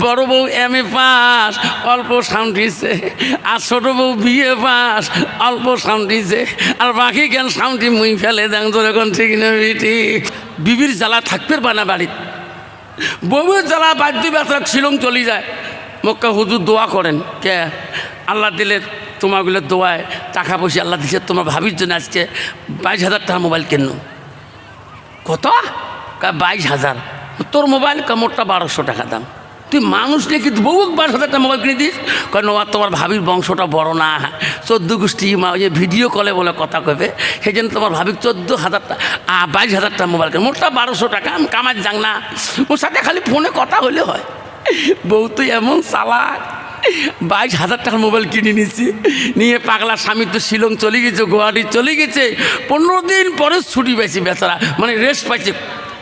বড় বউ MA pass, অল্প সাউন্ড দিছে, আর ছোট বউ BA পাস, অল্প সাউন্ড দিছে, আর বাকি জ্ঞান সাউন্ডটি মুই ফেলে দেন তোর এখন ঠিক না বেটি। বিবির জ্বালা থাকবে বানা বাড়িতে, বউয়ের জ্বালা বাদ্য ব্যথা শিলং চলে যায়। মক্কা হুজুর দোয়া করেন, কে আল্লাহ দিলে তোমাগুলো দোয়ায় টাকা পয়সা আল্লাহ দিচ্ছে, তোমার ভাবির জন্য আজকে 22,000 টাকা মোবাইল কেন। কত? 22,000। তোর মোবাইল মোটটা 1200 টাকা দাম। তুই মানুষ নাকি বউ 22,000 টাকা মোবাইল কিনে দিস? কেন তোমার ভাবির বংশটা বড় না, 14 গোষ্ঠী ওই ভিডিও কলে বলে কথা কবে, সেই জন্য তোমার ভাবির 14,000 টাকা 22,000 টাকা মোবাইল কেন, মোটটা 1200 টাকা। আমি কামার যাং না, ওর সাথে খালি ফোনে কথা হলে হয়। বউ তুই এমন চালাক, 22,000 টাকার মোবাইল কিনে নিচ্ছি, নিয়ে পাগলা স্বামী তো শিলং চলে গেছে, গুয়াহাটি চলে গেছে। 15 দিন পরে ছুটি পাইছি বেচারা, মানে রেস্ট পাইছে।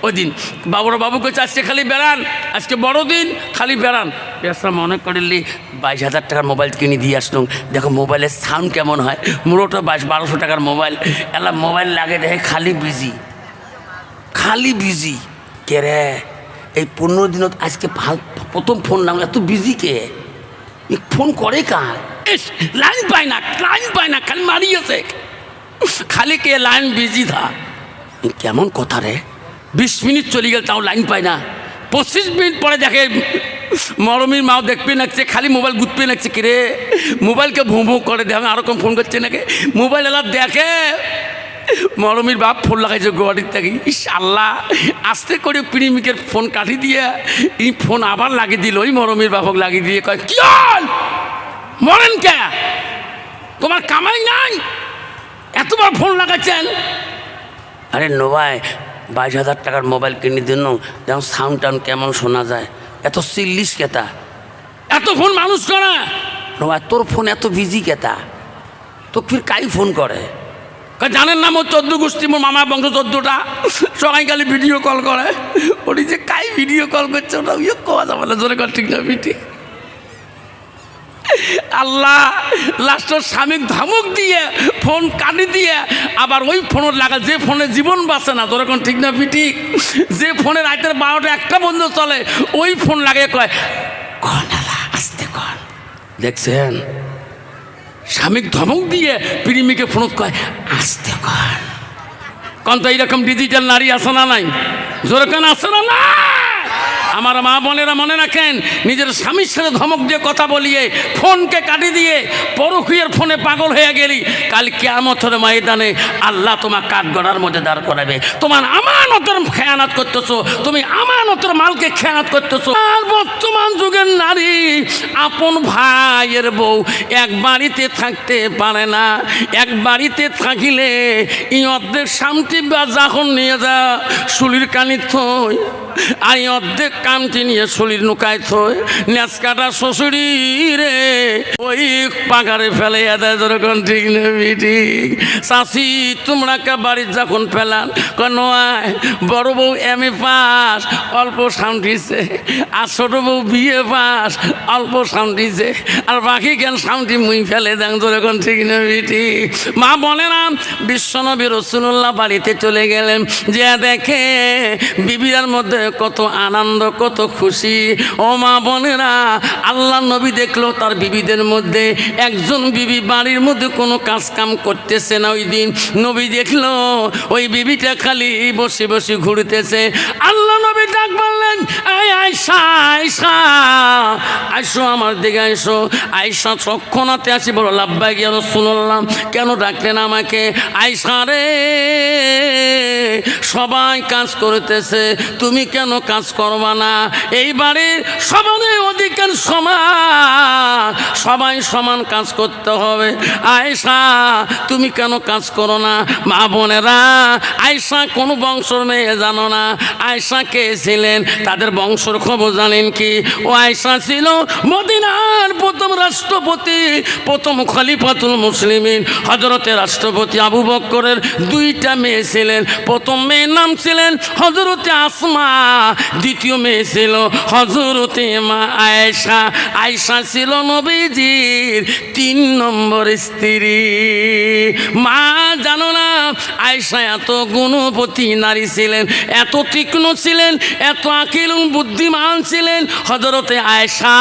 ওই দিন বাবুরা বাবু কইছে আজকে খালি বেড়ান, আজকে বড়দিন খালি বেড়ান। বেচারা মনে করলি 22,000 টাকার মোবাইল কিনে দিয়ে আসলাম। দেখো মোবাইলের সাউন্ড কেমন হয়, মুড়োটা 1200 টাকার মোবাইল, এলা মোবাইল লাগে দেখে খালি বিজি, খালি বিজি। কে রে এই 15 দিনত আজকে প্রথম ফোন লাগলো, এত বিজি কে? ফোন করে কার? লাইন পায় না, লাইন পায় না, খালি মারিয়েছে, খালি কে লাইন বিজি থা। কেমন কথা রে, 20 মিনিট চলে গেল তাও লাইন পায় না। 25 মিনিট পরে দেখে মরমির মাও দেখবে নাকছে, খালি মোবাইল গুতবে নাকছে। কিরে মোবাইলকে ভুঁ ভুঁ করে দেখে আরো কম ফোন করছে নাকি, মোবাইল এলা দেখে মরমির বাপ ফোন লাগাইছে গুয়াহাটির থেকে। ইস আল্লাহ, আস্তে করে প্রেমিকের ফোন কাটি দিয়ে এই ফোন আবার লাগিয়ে দিল, ওই মরমির বাপক লাগিয়ে দিয়ে কয় কি হল মরেন কে, তোমার কামাই নাই, এতবার ফোন লাগাচ্ছেন? আরে নোভাই 22,000 টাকার মোবাইল কিনে দিন, যেমন সাউন্ড টাউন্ড কেমন শোনা যায়, এত চিল্লিস কেতা, এত ফোন মানুষ করে নোভাই, তোর ফোন এত বিজি কেতা, তো ফির কাই ফোন করে? জানেন না মোর 14 গোষ্ঠী, মোর মামা বংশ 14টা, সবাই খালি ভিডিও কল করে। ওটি যে কাই ভিডিও কল করছে ওটা ইয়ে কোয়া যাবে না, জোরে কর ঠিক না বিটি। আল্লাহ লাস্টের স্বামীর ধমক দিয়ে ফোন কাটি দিয়ে আবার ওই ফোনের লাগা, যে ফোনে জীবন বাঁচে না, তোর এখন ঠিক না পিটি, যে ফোনে রাতের 12টা 1টা বন্ধ চলে, ওই ফোন লাগে কয় কন আলা আসতে কন। দেখছেন স্বামীর ধমক দিয়ে প্রেমিকে ফোন কয় আসতে কন। কন তো এইরকম ডিজিটাল নারী আছে না নাই? জোরে কেন আছে না না? আমার মা বোনেরা মনে রাখেন, নিজের স্বামীর সাথে ধমক দিয়ে কথা বলিয়ে ফোনকে কাটি দিয়ে পরখুয়ের ফোনে পাগল হয়ে গেলি, কাল কিয়ামতের ময়দানে আল্লাহ তোমার কাঠগড়ার মধ্যে দাঁড় করাবে। তোমার আমানতের খেয়ানত করতেছো, তুমি আমানতের মালকে খেয়ানত করতেছো। আর বর্তমান যুগের নারী আপন ভাইয়ের বউ এক বাড়িতে থাকতে পারে না, এক বাড়িতে থাকিলে এই অর্ধেক শান্তি বা যখন নিয়ে যা শুলির কানি থই, আর এই অর্ধেক কামটি নিয়ে শরীর নুকায় থই, নেচ কাটা শ্বশুরি রে ওই পাকারে ফেলে দেয়। যখন ঠিক নেবি ঠিক চাষি তোমরা কা বাড়ির যখন ফেলান কেন, বড় বউ MA পাস, অল্প সাউন্ড দিছে, আর ছোট বউ BA পাস, অল্প সাউন্ড দিছে, আর বাকি জ্ঞান সাউন্ডটি মুই ফেলে দেন। যখন ঠিক নেবি ঠিক মা বলে না, বিশ্বনবী রাসূলুল্লাহ বাড়িতে চলে গেলেন, যে দেখে বিবিরার মধ্যে কত আনন্দ, কত খুশি। ও মা বোনেরা, আল্লাহ নবী দেখলো তার বিবিদের মধ্যে একজন বিবি বাড়ির মধ্যে কোনো কাজ কাম করতেছে না। ওই দিন নবী দেখলো ওই বিবিটা খালি বসে বসে ঘুরতেছে। আল্লাহ নবী ডাক বললেন, আয়েশা আয়েশা আইসো আমার দিকে আইসো। আয়েশা তৎক্ষণাৎ আসি বলো লাব্বাইক ইয়া রাসূলুল্লাহ। কেন ডাকলেন আমাকে? আয়েশা রে সবাই কাজ করতেছে, তুমি কেন কাজ করবা না? এই বাড়ির সবাই অধিকার সমান, সবাই সমান কাজ করতে হবে। আয়েশা তুমি কেন কাজ করো না? মা বোনেরা, আয়েশা কোনো বংশর মেয়ে জানো না। আয়েশা কে ছিলেন, তাদের বংশর খবর জানেন কি? ও আয়েশা ছিল মদিনার প্রথম রাষ্ট্রপতি, প্রথম খলিফাতুল মুসলিমিন হযরতে রাষ্ট্রপতি আবু বকরের দুইটা মেয়ে ছিলেন। প্রথম মেয়ের নাম ছিলেন হযরতে আসমা, দ্বিতীয় মেয়ে ছিল হযরতে মা আয়েশা। আয়েশা ছিল নবীজির 3 নম্বর স্ত্রী। মা জানো না, আয়েশা এত গুণবতী নারী ছিলেন, এত তীক্ষ্ণ ছিলেন, এত আকিলুন বুদ্ধিমান ছিলেন হযরতে আয়েশা।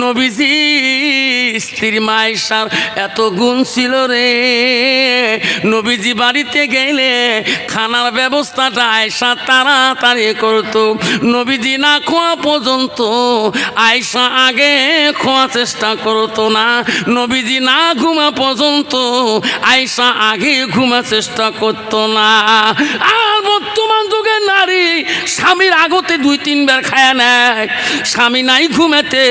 নবীজি স্ত্রী মা আয়েশার এত গুণ ছিল রে, নবীজি বাড়িতে গেলে খানার ব্যবস্থাটা আয়েশা তাড়াতাড়ি করত। নবীজি না খোয়া পর্যন্ত আয়েশা আগে খোয়া চেষ্টা করতো না। নবীজি না ঘুমা পর্যন্ত আয়েশা আগে ঘুমা চেষ্টা করতো না। আর বর্তমান যুগের নারী স্বামীর আগতে 2-3 বার খায়া নেয়, স্বামী নাই ঘুমাতে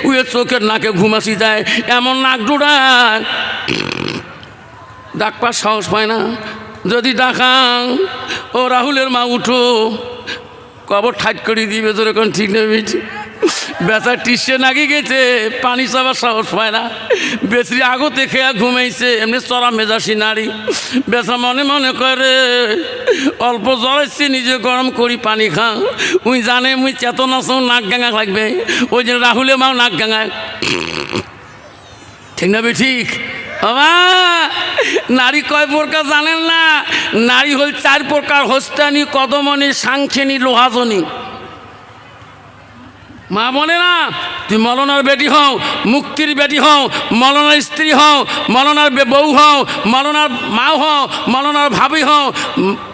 উয়ে চোখের নাকে ঘুমাসি যায়, এমন নাক ডুডায় ডাকবার সাহস পায় না। যদি ডাকাং ও রাহুলের মা উঠো, কবর ঠাট করে দিবে, তোর এখন ঠিক নেই। বেচা টিসে নাকি গেছে, পানি চাবার সাহস পায় না, বেশি আগতে খেয়া ঘুমাইছে। এমনি চড়া মেজাসি নারী, বেচা মনে মনে করে অল্প জ্বরাইছি নিজে গরম করি পানি খা। উই জানে মুই চেতনা সব নাক গাঙা লাগবে, ওই যে রাহুলে মাও নাক গাঙায়, ঠিক না? ঠিক বাবা, নারী কয় প্রকার জানেন না? নারী হল 4 প্রকার: হস্তানি, কদমনি, সাংখেনি, লোহাজনী। মা বলে না, তুই মলনার বেটি হও, মুক্তির বেটি হও, মলনার স্ত্রী হও, মলনার বউ হও, মলনার মা হও, মলনার ভাবি হও,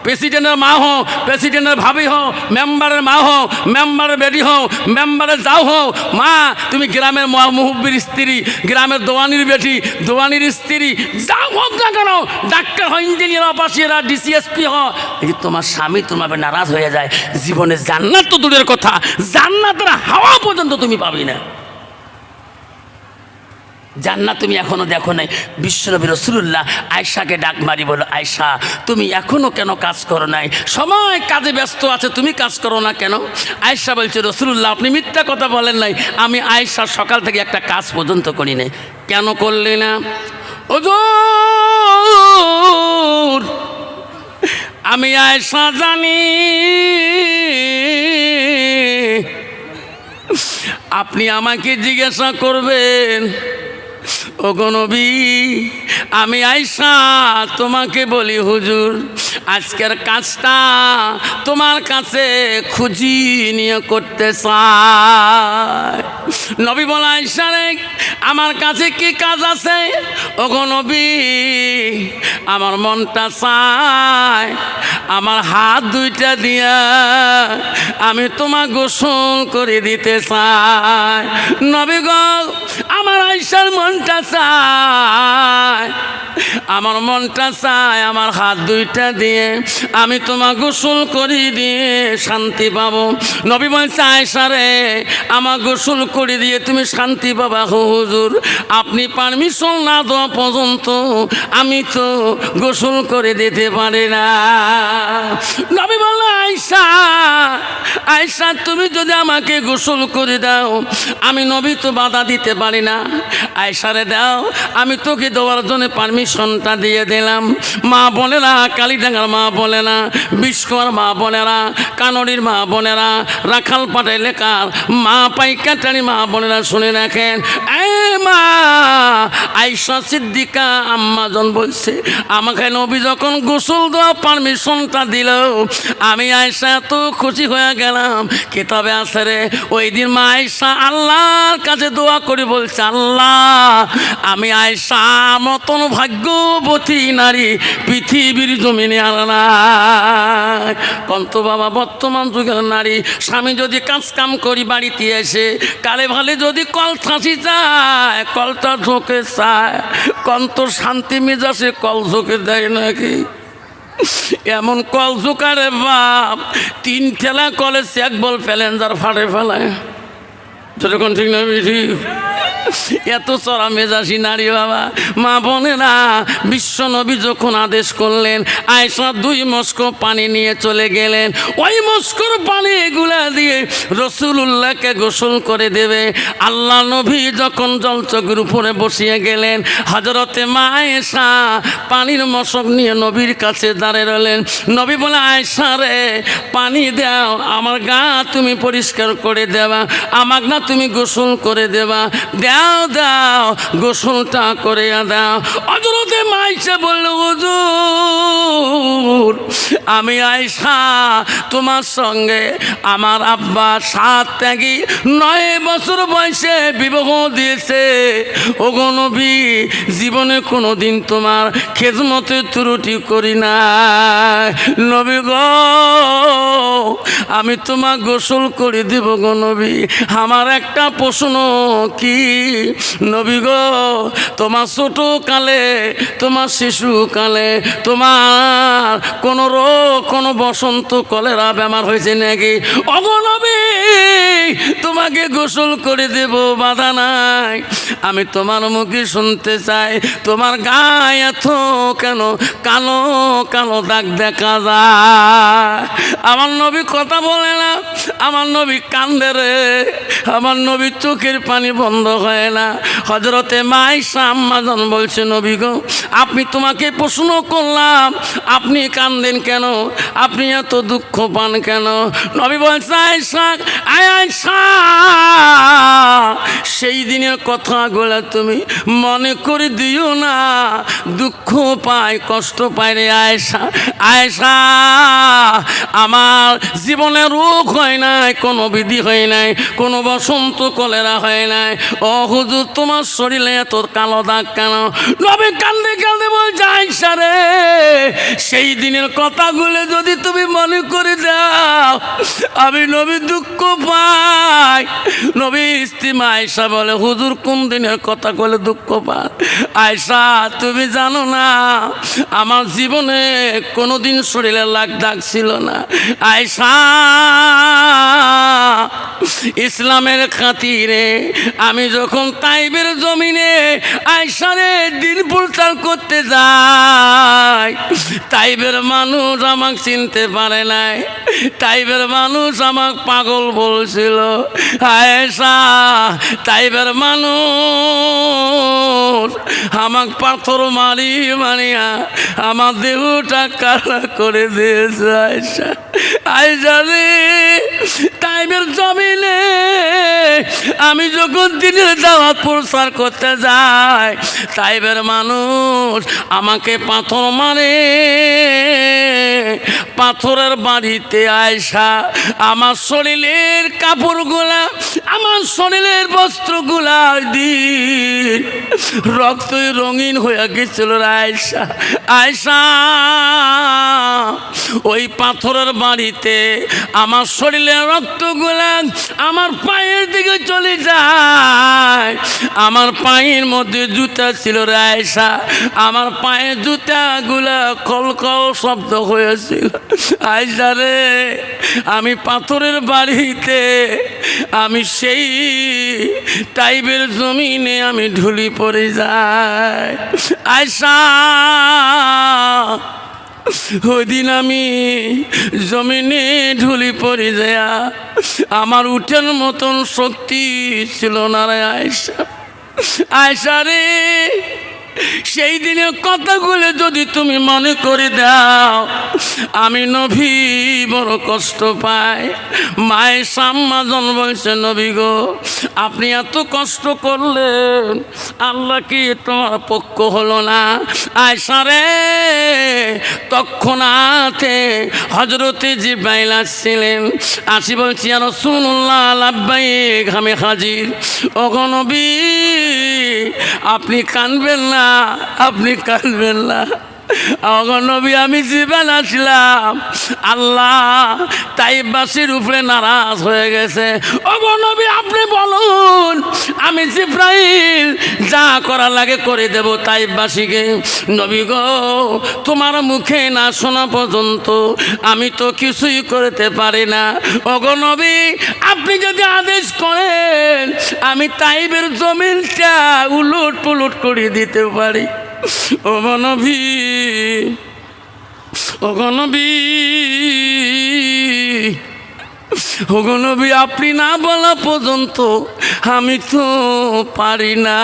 প্রেসিডেন্টের মা হও, প্রেসিডেন্টের ভাবি হও, মেম্বারের মা হও, মেম্বারের বেটি হও, মেম্বারের যাও হও। মা তুমি গ্রামের মুহুব্বির স্ত্রী, গ্রামের দোয়ানির বেটি, দোয়ানির স্ত্রী, যাও হোক না কেন, ডাক্তার হয়, ইঞ্জিনিয়ার, অফিসার, ডিসিএসপি হও, এই তোমার স্বামী তোমার নারাজ হয়ে যায়, জীবনে জান্নাত তো দূরের কথা, জান্নাতের হাওয়া পর্যন্ত তুমি পাবি না। জান্নাত তুমি এখনো দেখো নাই। বিশ্বনবী রাসূলুল্লাহ আয়েশাকে ডাক মারি বলো, আয়েশা তুমি এখনো কেন কাজ করো নাই? সময় কাজে ব্যস্ত আছে, তুমি কাজ করো না কেন? আয়েশা বলছে, রাসূলুল্লাহ আপনি মিথ্যা কথা বলেন নাই, আমি আয়েশা সকাল থেকে একটা কাজ পর্যন্ত করি নাই। কেন করলি না? হুজুর আমি আয়েশা জানি আপনি আমাকে জিজ্ঞাসা করবেন, ওগো নবী আমি আয়েশা তোমাকে বলি, হুজুর আজকের কাজটা তোমার কাছে খুঁজি নিয়ে করতে চাই। নবী বলে, আয়েশা রে আমার কাছে কি কাজ আছে? ওগো নবী আমার মনটা চায় আমার হাত 2টা দিয়া আমি তোমার গোসল করে দিতে চাই। নবী গো আমার আয়েশার মনটা চায়, আমার মনটা চায় আমার হাত 2টা দিয়ে আমি তোমার গোসল করে দিয়ে শান্তি পাবো। নবী বলছে, আয়েশা রে আমার গোসল করে দিয়ে তুমি শান্তি পাবা। হুজুর আপনি পারমিশন না দেওয়া পর্যন্ত আমি তো গোসল করে দিতে পারি না। নবী বলল, আয়েশা আয়েশা তুমি যদি আমাকে গোসল করে দাও আমি নবী তো বাধা দিতে পারি না। আয়েশারে দাও, আমি তোকে দেওয়ার জন্য পারমিশনটা দিয়ে দিলাম। মা বোনেরা, কালীডাঙ্গার মা বোনেরা, বিষ্ণুর মা বোনেরা, কানড়ির মা বোনেরা, রাখাল পাটে লেখার মা পাইকাটারি মা বোনেরা শুনে রাখেন। মা আয়েশা সিদ্দিকা আম্মাজন বলছে, আমাকে নবী যখন গোসল দেওয়া পারমিশনটা দিল আমি আয়েশা এত খুশি হয়ে গেলাম। কিতাবে আছে রে, ওই দিন মা আয়েশা আল্লাহর কাছে দোয়া করে বলছে, আল্লাহ আমি আয়েশা মতন ভাগ্যবতী নারী পৃথিবীর জমিনে আর নাই। কন্ত বাবা বর্তমান যুগের নারী স্বামী যদি কাজ কাম করি বাড়িতে এসে কালে ভালে যদি কল থাসি যায়, কলটা ঝোঁকে চায়, কন্ত শান্তি মেজাজে কল ঝোঁকে দেয় নাকি? এমন কল ঝোঁকারে বাপ 3 ঠেলা কলে 1 বল প্যালেঞ্জার ফাটে ফেলায়, যেরকম ঠিক না? এত চড়া মেজাজি নারী বাবা। মা বোনেরা, বিশ্ব নবী যখন আদেশ করলেন আয়েশা 2 মস্ক পানি নিয়ে চলে গেলেন। ওই মস্কর পানি এগুলা দিয়ে রাসূলুল্লাহকে গোসল করে দেবে। আল্লাহ নবী যখন জলচকের উপরে বসিয়ে গেলেন, হযরতে মা আয়েশা পানির মশক নিয়ে নবীর কাছে দাঁড়িয়ে রইলেন। নবী বলে, আয়েশা রে, পানি দাও, আমার গা তুমি পরিষ্কার করে দেবা, আমাকে না তুমি গোসল করে দেবা, দাও দাও গোসলটা করে দাও। হযরতে মা আয়েশা বলল, হুজুর আমি আয়েশা তোমার সঙ্গে আমার আব্বা 7 থেকে 9 বছর বয়সে বিবাহ দিয়েছে। ওগো নবী, জীবনে কোনোদিন তোমার খেদমতে ত্রুটি করি না। নবী গো, আমি তোমার গোসল করে দেব গো নবী। আমার একটা প্রশ্ন, কি নবী গো, তোমার ছোটকালে, তোমার শিশুকালে তোমার কোনো রোগ, কোনো বসন্ত কলেরা বেমার হয়েছে নাকি? ওগো নবী, তোমাকে গোসল করে দেব, বাধা নাই। আমি তোমার মুখে শুনতে চাই, তোমার গায়ে এত কেন কালো কালো দাগ দেখা যায়? আমার নবী কথা বলে না, আমার নবী কান্দে রে, আমার নবী চোখের পানি বন্ধ হয় না। হযরতে মা আয়েশা আম্মাজান বলছে, নবী গো, আপনি তোমাকে প্রশ্ন করলাম, আপনি কান্দেন কেন? আপনি এত দুঃখ পান কেন? নবী বলছে, আয়েশা আয়েশা, সেই দিনের কথাগুলো তুমি মনে করে দিও না, দুঃখ পায়, কষ্ট পায় রে আয়েশা। আয়েশা, আমার জীবনে রোগ হয় নাই, কোনো বিধি হয় নাই, কোনো বসন্ত কলেরা হয় নাই। ও হুজুর, তোমার শরীরে এত কালো দাগ কেন? নবী কান্দে কান্দে বলছে, আয়েশা রে, সেই দিনের কথাগুলো যদি তুমি মনে করে দাও, আমি নবী দুঃখ পাই। নবী স্ত্রী আয়েশা বলে, হুজুর কোন দিনের কথা বলে দুঃখ পায়? আয়েশা, তুমি জানো না, আমার জীবনে কোনোদিন শরীরে লাগ দাগ ছিল না। আয়েশা, ইসলামের খাতিরে আমি যখন তাইবের জমিনে আয়েশারে দিন প্রচার করতে যাই, তাইবের মানুষ আমাকে চিনতে পারে নাই, তাইবের মানুষ আমাকে পাগল বলছিল। আয়েশা, তাইবের মানুষ আমাকে পাথর মারি মারিয়া আমার দেহটা কালা করে দিয়েছে। আয়েশা, আয়েশা রে, তাইবের জমিনে আমি যখন দিনের দাওয়াত প্রচার করতে যাই, তাইবের মানুষ আমাকে পাথর মারে। পাথরের বাড়িতে আয়েশা আমার শরীরের কাপড়গুলা, আমার শরীরের বস্ত্রগুলা দিন রক্তই রঙিন হয়ে গেছিল আয়েশা। আয়েশা, ওই পাথরের বাড়িতে আমার শরীরের রক্তগুলা আমার পায়ের দিকে চলে যায়। আমার পায়ের মধ্যে জুতা ছিল রে আয়েশা, আমার পায়ের জুতাগুলা কলকল শব্দ হয়েছিল। আয়েশা রে, আমি পাথরের বাড়িতে, আমি সেই তাইবের জমিনে আমি ঢুলি পড়ে যাই। আয়েশা, ওই দিন আমি জমিনে ঢুলি পড়ে যায়, আমার উঠের মতন শক্তি ছিল না রে আয়েশা। আয়েশা রে, সেই দিনের কথাগুলো যদি তুমি মনে করে দাও, আমি নবী বড় কষ্ট পাই। মায়ের আম্মাজান বলছে, নবী গো, আপনি এত কষ্ট করলেন, আল্লাহ কি তোমার পক্ষ হলো না? আয়েশা রে, তৎক্ষণাতে হযরতে জিবরাইল আসছিলেন, আসি বলছি, ইয়া রাসূলুল্লাহ, লাব্বাইক, আমি হাজির। ওগো নবী, আপনি কাঁদবেন না, আপনি কাঁদবেন না। নবী, আমি জীবন আসলাম, আল্লাহ তাইবাসীর উপরে নারাজ হয়ে গেছে। ওগো নবী, আপনি বলুন, আমি জিবরাইল যা করা লাগে করে দেব তাইবাসীকে। নবী গো, তোমার মুখে না শোনা পর্যন্ত আমি তো কিছুই করতে পারি না। ওগো নবী, আপনি যদি আদেশ করেন আমি তাইবের জমিনটা উলট পুলট করে দিতে পারি। ও নবী, ও নবী, ও নবী, আপনি না বলা পর্যন্ত আমি তো পারি না।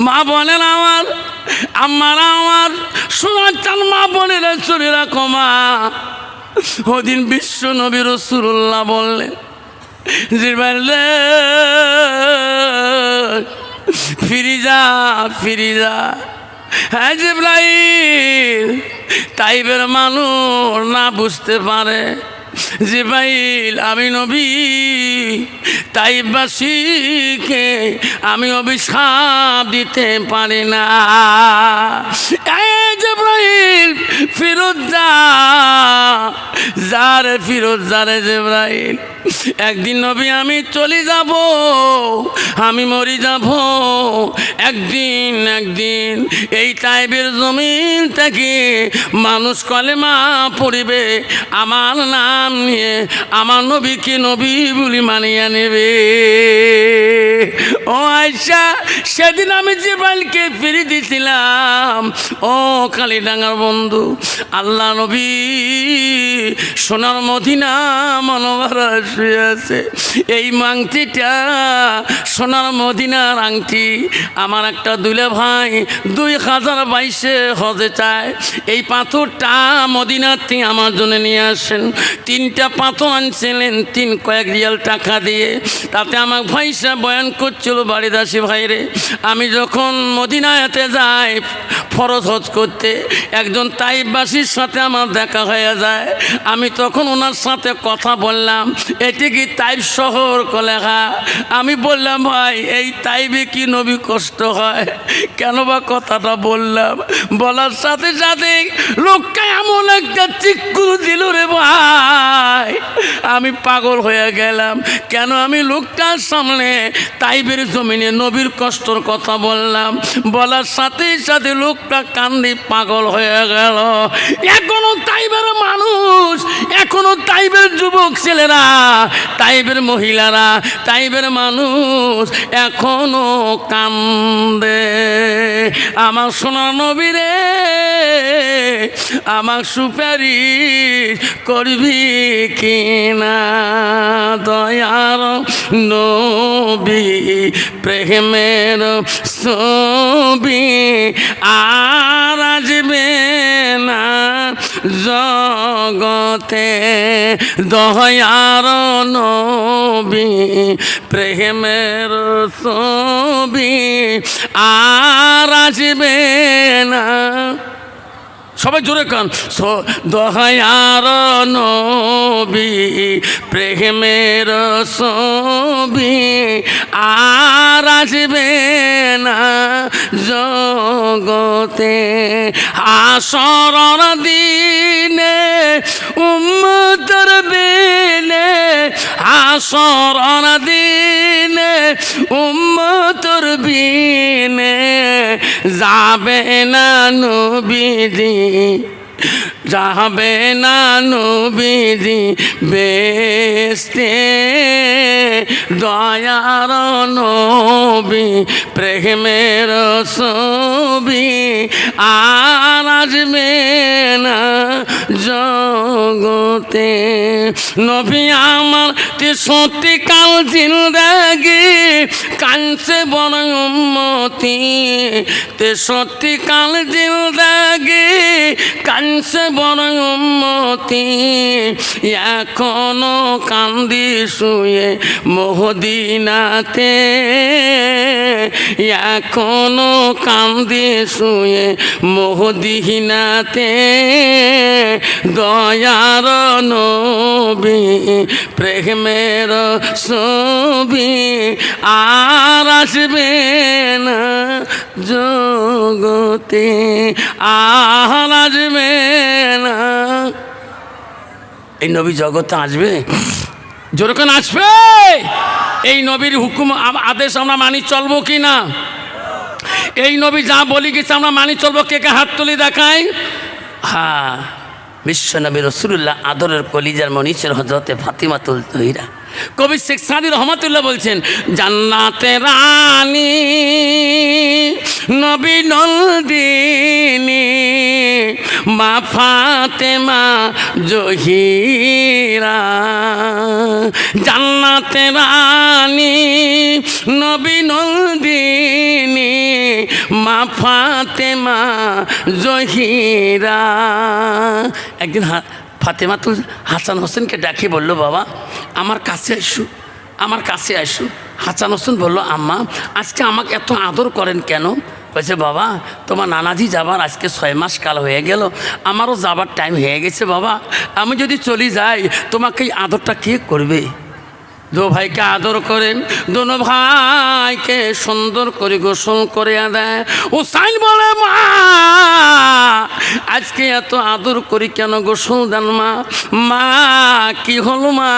মা বলেন আমার, আমার সোনার চান মা বোনেরা চলে রাখো মা। ওদিন বিশ্ব নবী রাসূলুল্লাহ বললেন, জিবরাইল ফিরে যা, ফিরে যা। হ্যাঁ জিবরাইল, তাইবের মানুষ না বুঝতে পারে। জিবরাইল, আমি নবী তাইবাসীকে আমি অভিশাপ দিতে পারি না। জিবরাইল ফিরত যা, যারে ফিরত যারে জিবরাইল। একদিন নবী আমি চলে যাব, আমি মরি যাব। একদিন একদিন এই তাইবের জমিন থেকে মানুষ কলেমা পড়িবে, আমার নাম নিয়ে আমার নবীকে নবী বলি মানিয়া নেবে। ও আয়েশা, সেদিন আমি জিবরাইলকে ফিরে দিয়েছিলাম। ও কালীডাঙ্গার বন্ধু, আল্লাহ নবী সোনার মদিনা মনোবরা শুয়ে আছে। এই আংটিটা সোনার মদিনার আংটি। আমার একটা দুলে ভাই 2022 হজে চায়। এই পাথরটা মদিনার থেকে আমার জন্য নিয়ে আসেন। 3টা পাথর আনছিলেন 3 কয়েক রিয়াল টাকা দিয়ে। তাতে আমার ভাই সাহেব বয়ান করছিল, বাড়িদাসী ভাইরে, আমি যখন মদিনাতে যাই ফরজ হজ করতে, একজন তাইবাসীর সাথে আমার দেখা হয়ে যায়। আমি তখন ওনার সাথে কথা বললাম, এটি কি তাইব শহর কলেখা? আমি বললাম, ভাই এই তাইবে কি নবী কষ্ট হয়? কেন বা কথাটা বললাম, বলার সাথে সাথে লোকটা এমন একটা চিক্কুর দিল রে ভাই, আমি পাগল হয়ে গেলাম। কেন আমি লোকটার সামনে তাইবের জমিনে নবীর কষ্টর কথা বললাম, বলার সাথে সাথে লোকটা কান্দি পাগল হয়ে গেল। এখনো তাইবের মানুষ, এখনো তাইবের যুবক ছেলেরা, তাইবের মহিলারা, তাইবের মানুষ এখনো কান্দে। আমার সোনা নবীরে আমার সুপারিশ করবি কিনা? দয়ার নবী প্রেমের ছবি আর আসবে না জগতে। দয়ার নবী প্রেমের ছবি আর আসবে না। সবাই জোরে কান। দয়ার নবী প্রেমের ছবি আর আসবে না জগতে। হাসরের দিনে উম্মতের বিনে, হাসরের দিনে উম্মতের বিনে যাবে না নবীজি, যাবে না নবীজি বেস্তে। দয়ার নবী প্রেমের ছবি আর আসবে না জগতে। নবী আমার 63 কাল জিন্দেগি কাঁদছে বড় উম্মতি। 63 কাল জিন্দেগি কাঁদছে বড় উম্মতি। এখনো কান্দি শুয়ে মদিনাতে, এখনো কান্দি শুয়ে মদিনাতে। দয়ার নবী প্রেমের ছবি আর আসবে না জগতে, আর আসবে না। এই নবী জগতে আসবে, যেরকম আসবে। এই নবীর হুকুম আদেশ আমরা মানি চলবো কি না? এই নবী যা বলি গেছে আমরা মানি চলবো। কে কে হাত তুলি দেখায়? হ্যাঁ, বিশ্ব নবী রাসূলুল্লাহ আদরের কলিজার মনিষের হযরতে ফাতিমাতুল তহিরা কবি শেখ সাদি রহমাতুল্লাহ বলছেন, জান্নাতে রানী নবী নন্দিনী মা ফাতেমা জহিরা। জান্নাতে রানী নবী নন্দিনী মা ফাতেমা জহিরা। একদিন ফাতেমা তো হাসান হোসেনকে ডাকে বলল, বাবা আমার কাছে আসু, আমার কাছে আসু। হাসান হোসেন বলল, আম্মা আজকে আমাকে এত আদর করেন কেন? বলছে, বাবা তোমার নানাজি যাবার আজকে 6 মাস কাল হয়ে গেল, আমারও যাবার টাইম হয়ে গেছে বাবা। আমি যদি চলে যাই তোমাকে এই আদরটা কে করবে? দো ভাইকে আদর করেন, দোনো ভাইকে সুন্দর করে গোসল করে দেয়। হুসাইন বলে, মা আজকে এত আদর করি কেন গোসল দেন মা? মা কি হলো মা,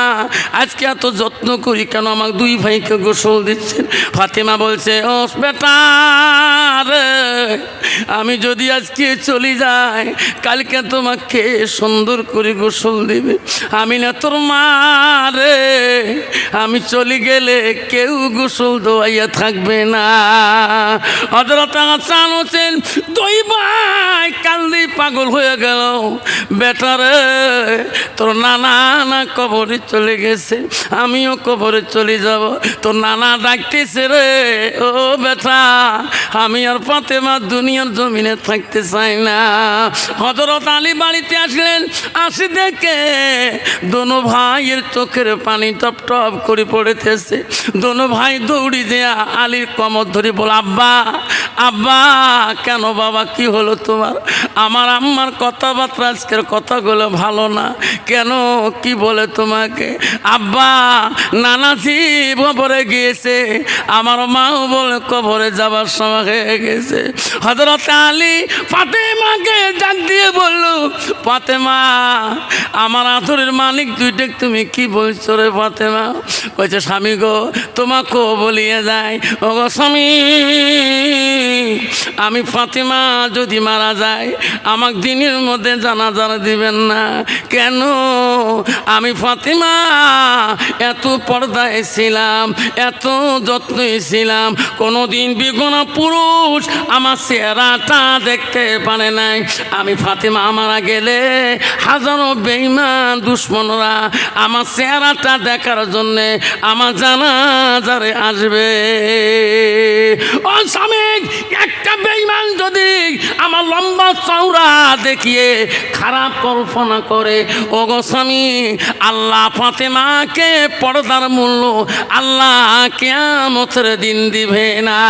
আজকে এত যত্ন করি কেন, আমার 2 ভাইকে গোসল দিচ্ছেন? ফাতেমা বলছে, ও বেটা রে, আমি যদি আজকে চলে যাই কালকে তোমাকে সুন্দর করে গোসল দিবে, আমি না তোর মা রে, আমি চলে গেলে কেউ গোসল দোয়াইয়া থাকবে না। হযরত হাসান হোসেন 2 ভাই কান্দি পাগল হয়ে গেল। বেটারে তোর নানা না কবরে চলে গেছে, আমিও কবরে চলে যাব, তোর নানা ডাকতেছে রে। ও বেটা, আমি আর ফাতেমা দুনিয়ার জমিনে থাকতে চাই না। হযরত আলী বাড়িতে আসলেন, আসি দেখে দোনো ভাইয়ের চোখের পানি টপ টপ করে পড়েতেছে। দোনো ভাই দৌড়ি দেয়া আলীর কমর ধরে বল, আব্বা আব্বা। কেন বাবা, কি হলো তোমার? আমার আম্মার কথাবার্তা আজকের কথাগুলো ভালো না। কেন, কি বলে তোমাকে? আব্বা নানাজি কবরে গিয়েছে, আমার মাও বলে কবরে যাবার সময় হয়ে গেছে। হযরত আলী ফাতেমাকে ডাক দিয়ে বলল, ফাতেমা আমার আদরের মালিক দুইটা, তুমি কি বলছো রে ফাতেমা? কইছে, স্বামী গো তোমাকেও বলিয়ে যায়, ও গো স্বামী, আমি ফাতেমা যদি মারা যায় আমাকে দিনের মধ্যে জানাজা দিবেন না। কেন? আমি ফাতেমা এত পর্দায় ছিলাম, এত যত্নে ছিলাম, কোনোদিন বেগুনা পুরুষ আমার চেহারাটা দেখতে পারে নাই। আমি ফাতেমা মারা গেলে হাজারো বেঈমান দুশ্মনরা আমার চেহারাটা দেখার জন্যে আমার জানাজারে আসবে। ও স্বামী, একটা বেঈমান যদি আমার লম্বা চওড়া দেখিয়ে খারাপ কল্পনা করে, ও গো স্বামী, আল্লাহ ফাতেমাকে পর্দার মূল্য আল্লাহ কিয়ামতের দিন দিবে না।